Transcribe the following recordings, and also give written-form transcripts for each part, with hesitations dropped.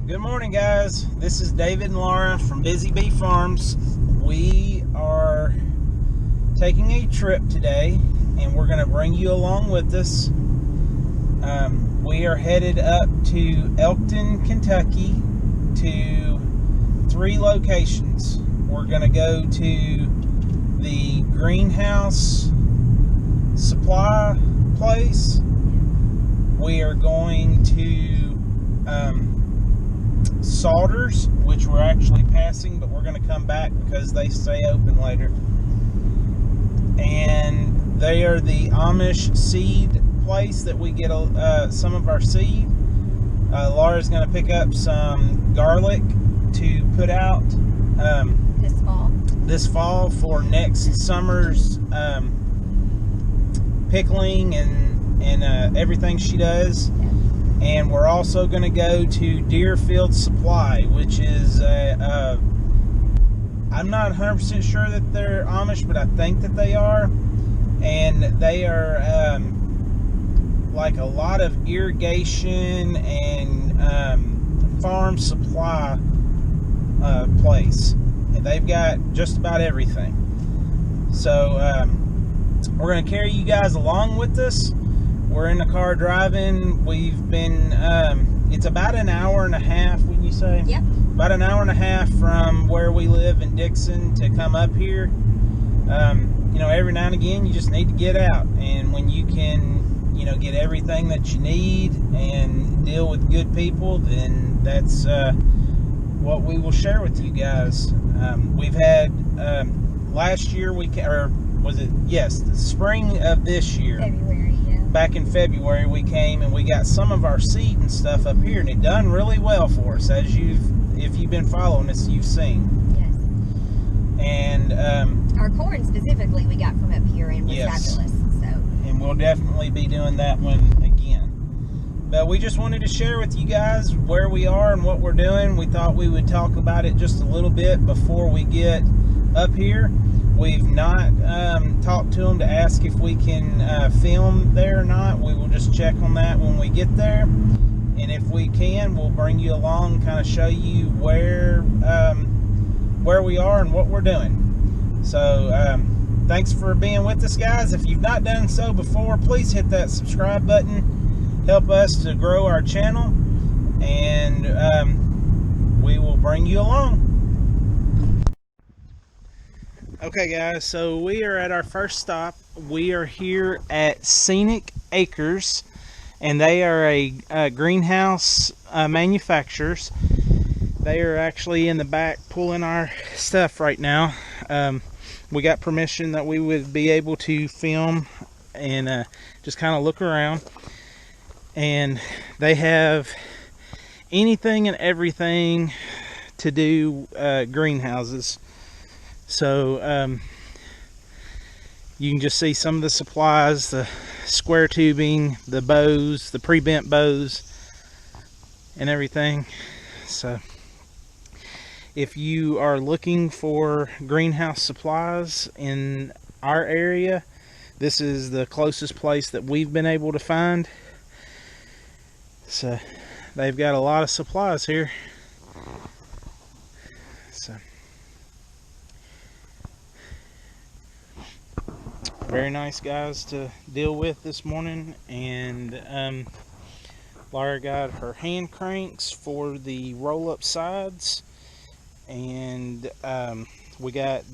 Good morning, guys. This is David and Laura from Busy Bee Farms. We are taking a trip today, and we're going to bring you along with us. We are headed up to Elkton, Kentucky, to 3 locations. We're going to go to the greenhouse supply place. We are going to Sauders, which we're actually passing, but we're going to come back because they stay open later. And they are the Amish seed place that we get some of our seed. Laura's going to pick up some garlic to put out this fall for next summer's pickling and everything she does. And we're also going to go to Deerfield Supply, which is I'm not 100% sure that they're Amish, but I think that they are. And they are like a lot of irrigation and farm supply place. And they've got just about everything. So we're going to carry you guys along with us. We're in the car driving. We've been, it's about an hour and a half, wouldn't you say? Yep. About an hour and a half from where we live in Dixon to come up here. You know, every now and again, you just need to get out. And when you can, you know, get everything that you need and deal with good people, then that's what we will share with you guys. We've had, last year, the spring of this year. February, yeah. Back in February, we came and we got some of our seed and stuff up here, and it done really well for us, as if you've been following us, you've seen. Yes. And our corn specifically we got from up here and was fabulous. So. And we'll definitely be doing that one again. But we just wanted to share with you guys where we are and what we're doing. We thought we would talk about it just a little bit before we get up here. We've not talked to them to ask if we can film there or not. We will just check on that when we get there. And if we can, we'll bring you along, kind of show you where we are and what we're doing. So thanks for being with us, guys. If you've not done so before, please hit that subscribe button. Help us to grow our channel. And we will bring you along. Okay, guys, so we are at our first stop. We are here at Scenic Acres, and they are a greenhouse manufacturers. They are actually in the back pulling our stuff right now. We got permission that we would be able to film and just kind of look around. And they have anything and everything to do greenhouses. So you can just see some of the supplies, the square tubing, the bows, the pre-bent bows, and everything. So if you are looking for greenhouse supplies in our area, this is the closest place that we've been able to find. So they've got a lot of supplies here. So very nice guys to deal with this morning. And Laura got her hand cranks for the roll-up sides, and we got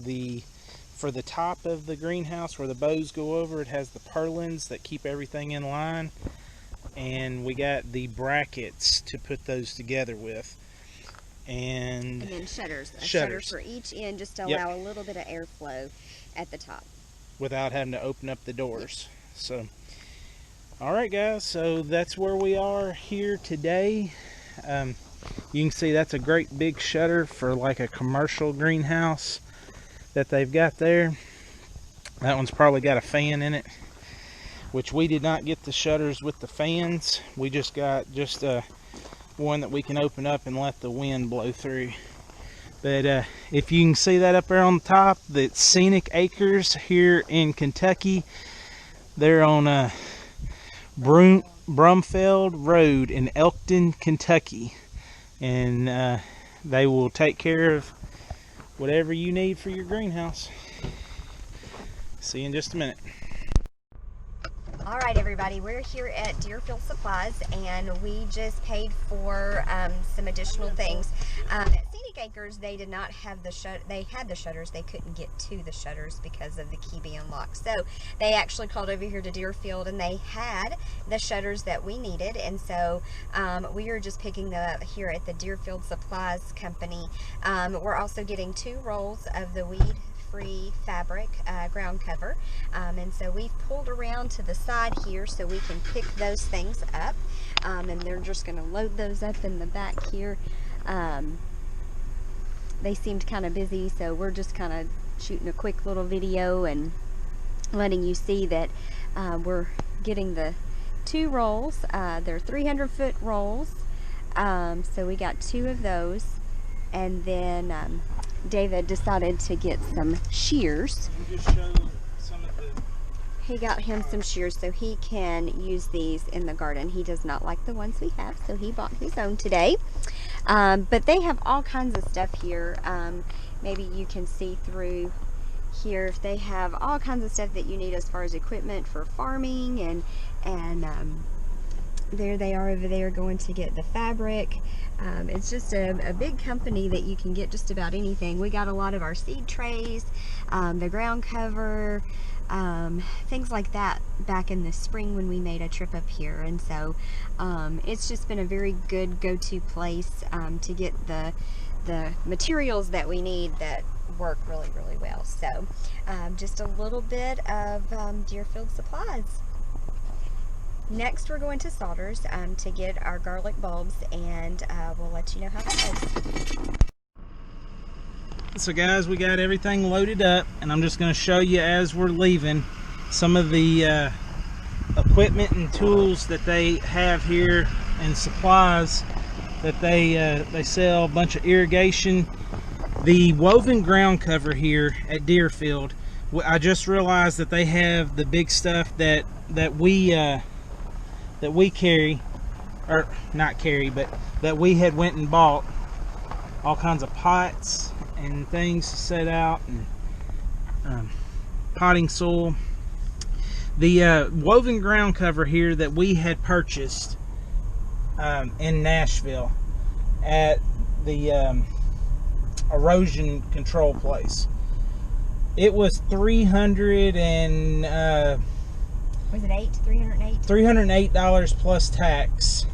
for the top of the greenhouse where the bows go over, it has the purlins that keep everything in line, and we got the brackets to put those together with. And then shutters. A shutter for each end, just to allow a little bit of airflow at the top without having to open up the doors. So alright, guys, so that's where we are here today. You can see that's a great big shutter for like a commercial greenhouse that they've got there. That one's probably got a fan in it, which we did not get the shutters with the fans. We just got one that we can open up and let the wind blow through. But if you can see that up there on the top, that's Scenic Acres here in Kentucky. They're on Brumfield Road in Elkton, Kentucky. and they will take care of whatever you need for your greenhouse. See you in just a minute. All right, everybody, we're here at Deerfield Supplies, and we just paid for some additional things. At Scenic Acres, they did not have they had the shutters. They couldn't get to the shutters because of the key being locked. So they actually called over here to Deerfield, and they had the shutters that we needed. And so we are just picking them up here at the Deerfield Supplies Company. We're also getting 2 rolls of the weed-free fabric ground cover, and so we've pulled around to the side here so we can pick those things up, and they're just going to load those up in the back here. They seemed kind of busy, so we're just kind of shooting a quick little video and letting you see that we're getting the 2 rolls. They're 300-foot rolls, so we got 2 of those, and then David decided to get some shears. He got him some shears so he can use these in the garden. He does not like the ones we have, so he bought his own today. But they have all kinds of stuff here. Maybe you can see through here. They have all kinds of stuff that you need as far as equipment for farming, and there they are over there going to get the fabric. It's just a big company that you can get just about anything. We got a lot of our seed trays, the ground cover, things like that back in the spring when we made a trip up here. And so it's just been a very good go-to place to get the materials that we need that work really, really well. So just a little bit of Deerfield Supplies. Next, we're going to Sauders to get our garlic bulbs, and we'll let you know how that goes. So guys, we got everything loaded up, and I'm just going to show you as we're leaving some of the equipment and tools that they have here, and supplies that they sell. A bunch of irrigation. The woven ground cover here at Deerfield, I just realized that they have the big stuff that we carry, or not carry, but that we had went and bought. All kinds of pots and things to set out, and potting soil. The woven ground cover here that we had purchased in Nashville at the erosion control place. It was $308 plus tax,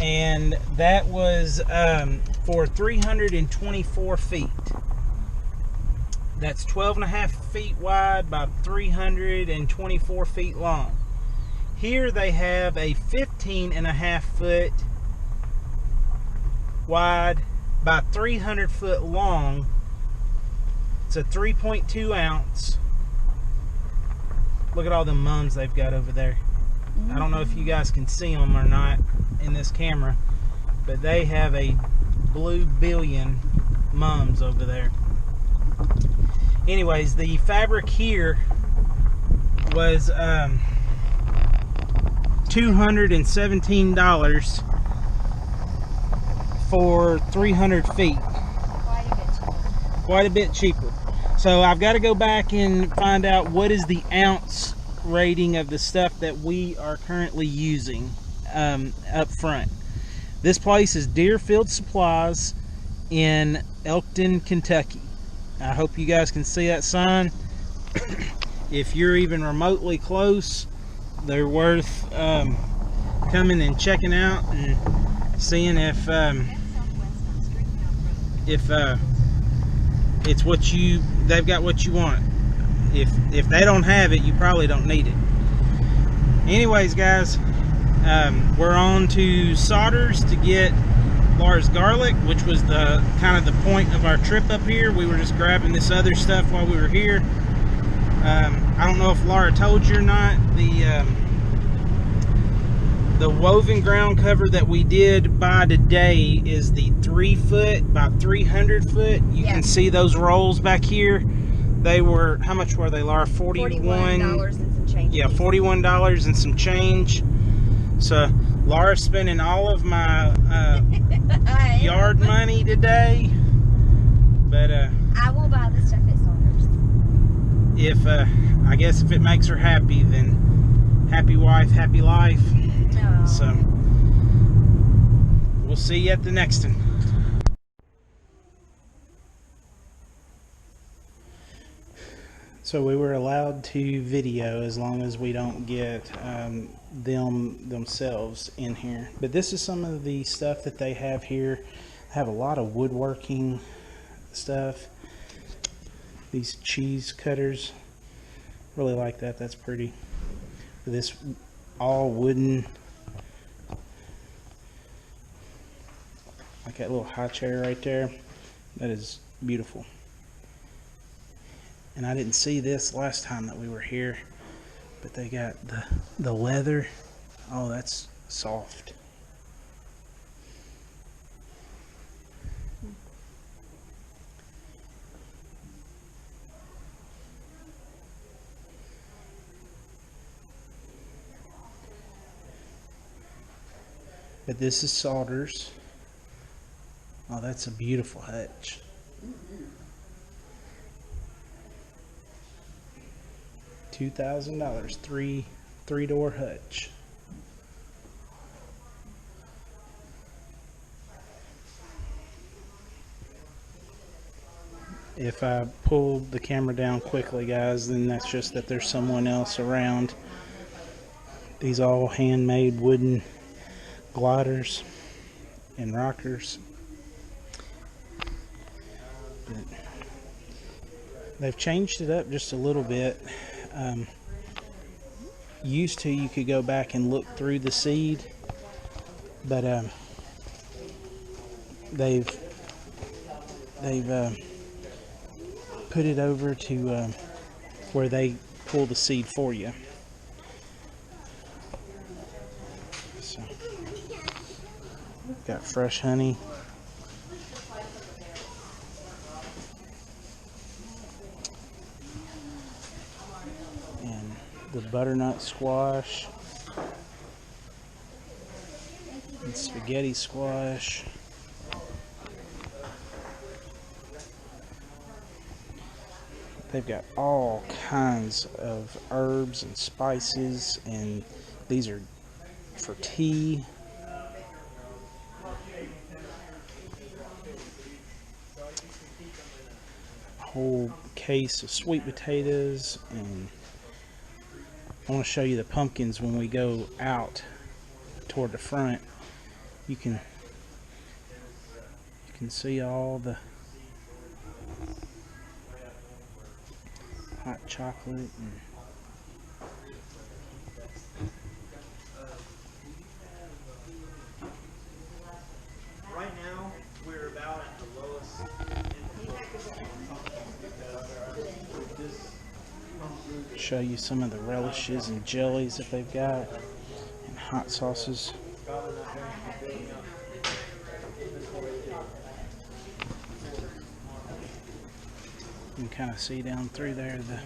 and that was for 324 feet. That's 12.5 feet wide by 324 feet long. Here they have a 15.5 foot wide by 300 foot long. It's a 3.2 ounce. Look at all the mums they've got over there. I don't know if you guys can see them or not in this camera, but they have a blue billion mums over there. Anyways, the fabric here was $217 for 300 feet. Quite a bit cheaper. So I've got to go back and find out what is the ounce rating of the stuff that we are currently using up front. This place is Deerfield Supplies in Elkton, Kentucky. I hope you guys can see that sign. If you're even remotely close, they're worth coming and checking out and seeing if it's what they've got what you want. If they don't have it, you probably don't need it. Anyways, guys, we're on to Sauders to get Laura's garlic, which was the kind of the point of our trip up here. We were just grabbing this other stuff while we were here. I don't know if Laura told you or not, the woven ground cover that we did buy today is the 3 foot by 300 foot. You can see those rolls back here. They were, how much were they, Laura? $41 and some change. Yeah, $41 and some change. So Laura's spending all of my today, but I will buy the stuff at Sauders. if I guess if it makes her happy, then happy wife, happy life. Oh. So we'll see you at the next one. So we were allowed to video as long as we don't get them themselves in here. But this is some of the stuff that they have here. They have a lot of woodworking stuff. These cheese cutters, really like that. That's pretty. This all wooden, like that little high chair right there. That is beautiful. And I didn't see this last time that we were here, but they got the leather. Oh, that's soft. But this is Sauders. Oh, that's a beautiful hutch. $2,000, three-door hutch. If I pull the camera down quickly, guys, then that's just that there's someone else around. These all handmade wooden gliders and rockers. But they've changed it up just a little bit. Used to, you could go back and look through the seed, but they've put it over to where they pull the seed for you. So, got fresh honey. And the butternut squash. And spaghetti squash. They've got all kinds of herbs and spices, and these are for tea. A whole case of sweet potatoes, and I want to show you the pumpkins when we go out toward the front. You can see all the hot chocolate and right now we're about at the lowest. show you some of the relishes and jellies that they've got and hot sauces. You can kind of see down through there the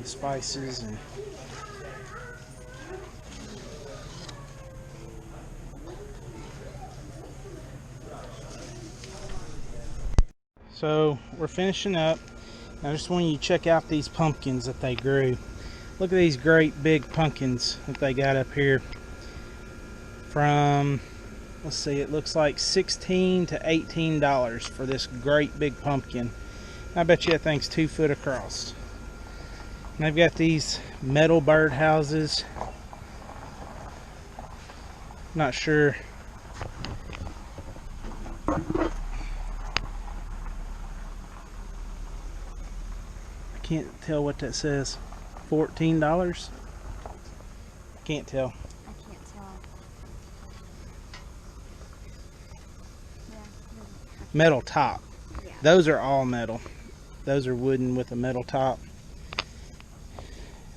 spices and so we're finishing up. I just want you to check out these pumpkins that they grew. Look at these great big pumpkins that they got up here. From, let's see, it looks like $16 to $18 for this great big pumpkin. I bet you that thing's 2 foot across. And they've got these metal bird houses. Not sure. I can't tell what that says. $14? I can't tell. I can't tell. Yeah. Metal top. Yeah. Those are all metal. Those are wooden with a metal top.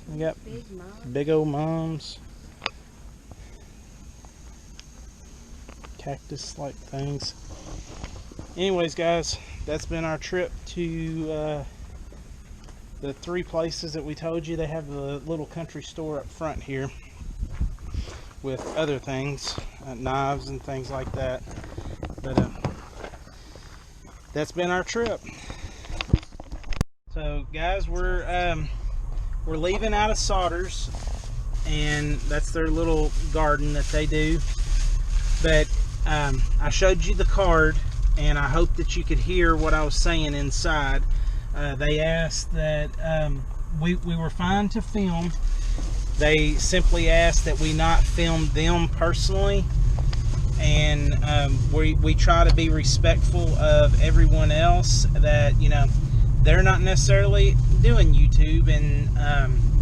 We got big old mums. Cactus like things. Anyways, guys, that's been our trip to the 3 places that we told you. They have the little country store up front here with other things, knives and things like that. But that's been our trip. So guys, we're leaving out of Sauders, and that's their little garden that they do. But I showed you the card, and I hope that you could hear what I was saying inside. They asked that we were fine to film. They simply asked that we not film them personally, and we try to be respectful of everyone else, that, you know, they're not necessarily doing YouTube and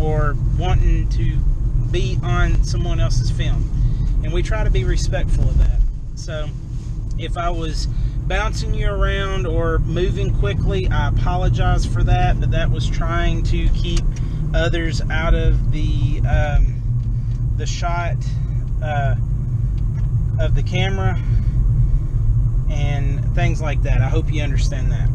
or wanting to be on someone else's film, and we try to be respectful of that. So if I was bouncing you around or moving quickly, I apologize for that, but that was trying to keep others out of the shot of the camera and things like that. I hope you understand that.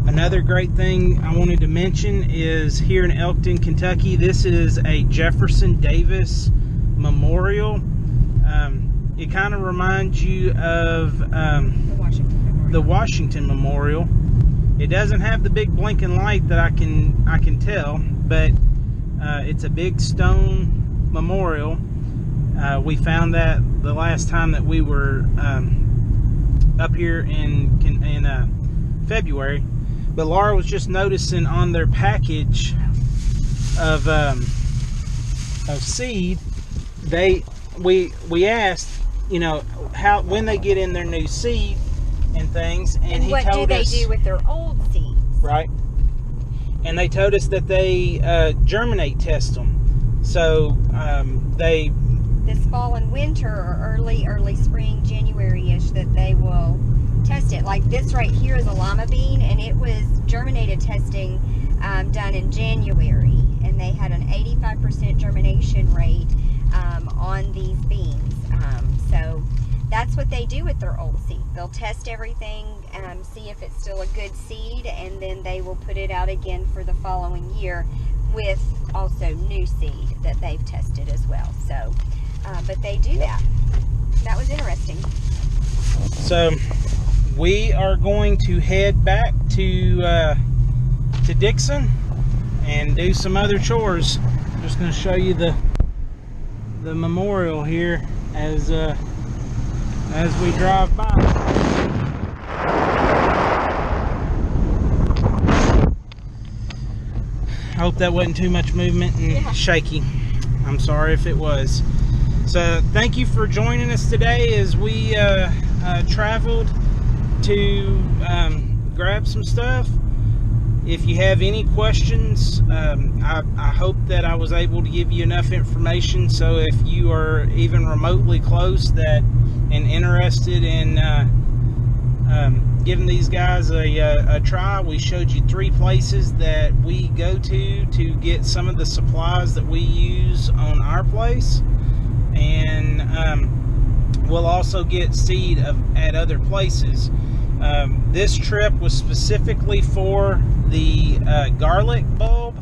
Another great thing I wanted to mention is here in Elkton, Kentucky, this is a Jefferson Davis Memorial. It kind of reminds you of the Washington Memorial. It doesn't have the big blinking light that I can tell, but it's a big stone memorial. We found that the last time that we were up here in February. But Laura was just noticing on their package of seed, we asked, you know, when they get in their new seed and things, and he what told us, do they do with their old seeds? right? And they told us that they germinate test them. So they this fall and winter, or early spring, January-ish, that they will test it. Like this right here is a lima bean, and it was germinated testing done in January, and they had an 85% germination rate on these beans. So that's what they do with their old seed. They'll test everything, see if it's still a good seed, and then they will put it out again for the following year with also new seed that they've tested as well. So but they do that. That was interesting. So we are going to head back to Dixon and do some other chores. I'm just going to show you the memorial here as we drive by. I hope that wasn't too much movement and shaky. I'm sorry if it was. So thank you for joining us today as we traveled to grab some stuff. If you have any questions, I hope that I was able to give you enough information, so if you are even remotely close and interested in giving these guys a try, we showed you 3 places that we go to get some of the supplies that we use on our place, and we'll also get seed at other places. This trip was specifically for the garlic bulb.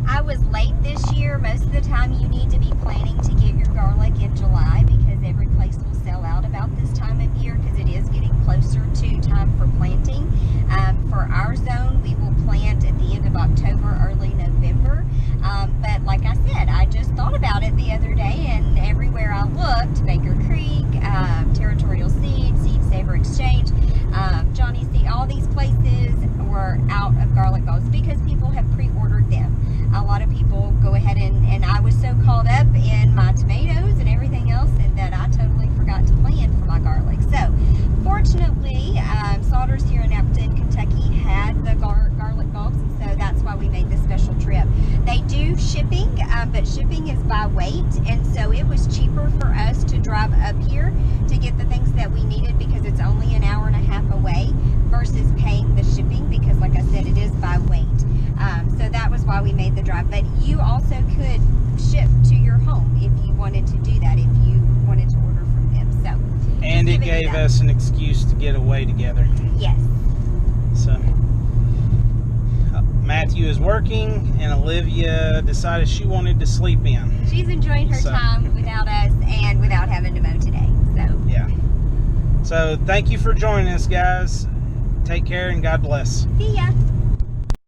I was late this year. Most of the time you need to be planning to get your garlic in July, because every place will sell out about this time of year, because it is getting closer to time for planting. For our zone, we will plant at the end of October, early November. But like I said, I just thought about it the other day, and everywhere I looked, Baker Creek, Territorial Seed, Seed Saver Exchange, Johnny C, all these places were out of garlic bulbs because people have pre-ordered them. A lot of people go ahead and I was so caught up in my tomatoes and everything else that I totally forgot to plan for my garlic. So fortunately, Sauders here in Elkton, Kentucky had the garlic bulbs, and so that's why we made this special trip. They do shipping, but shipping is by weight, and so it was cheaper for us to drive up here to get the things that we needed, because it's only an hour and a half away, versus paying the shipping, because like I said, it is by weight. So that was why we made the drive. But you also could ship to your home if you wanted to do that, if you wanted to order from them. So, and it gave us an excuse to get away together. Yes. So Matthew is working, and Olivia decided she wanted to sleep in. She's enjoying her time without us and without having to mow today. So yeah. So thank you for joining us, guys. Take care and God bless. See ya.